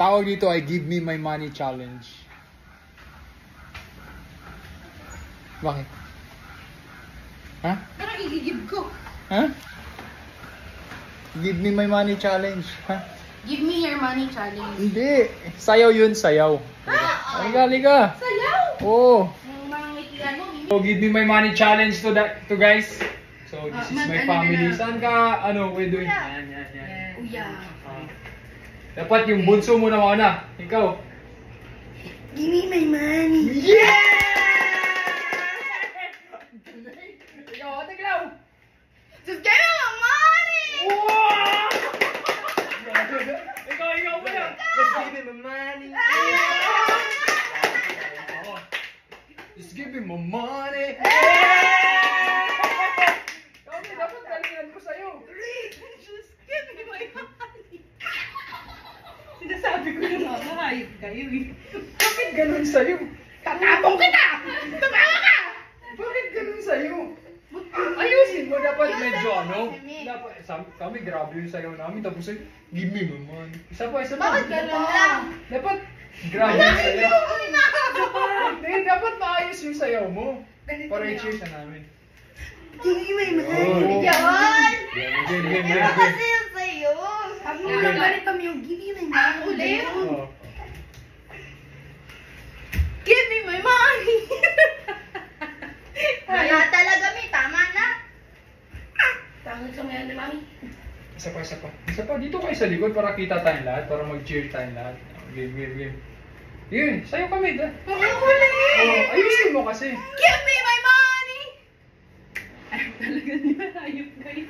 tawag dito ay Give Me My Money Challenge. Bakit? Ha? Parang i-give ko. Ha? Give Me My Money Challenge. Ha? Give me your money challenge. Hindi. Sayaw yun, sayaw. Halika. Sayaw! Oo. Yung mga ngitian mo. So, Give Me My Money Challenge to guys. So, this is my family. Saan ka, Wedoy? Yan. Uya. Dapat yung bunso mo na mauna. Ikaw. Give me my money. Yeah! Ikaw, Ate Clau. Just give me my money! Wow! Ikaw ba yan? Just give me my money. Just give me my money. Kami, dapat galingan ko sa'yo. Just give me my money. Sinasabi ko na mga hayop kayo eh. Bakit ganun sa'yo? Tatapong kita! Tumawa ka! Bakit ganun sa'yo? Ayusin mo, dapat medyo dapat, kami grabe yung sayaw namin, tapos ay, give me my money. Isa pa. Bakit ganun lang? Dapat, grabe yung sayaw. Hindi, dapat maayos yung sayaw mo. Para i-cheer sa namin. Give me my money. Oh. Yan! Game. Kasi yun sa'yo. Sabi mo na ganito mo yung give me my money. Ulit? Oh. Give me my money! Wala talaga, Mi. Tama na. Tangit sa ngayon ni Mami. Isa pa. Dito kayo sa likod para kita tayong lahat, para mag-cheer tayong lahat. Game. Yun, sayo kami. Ayusin mo kasi. Give me my money! Ayaw talaga niya. Ayop kayo.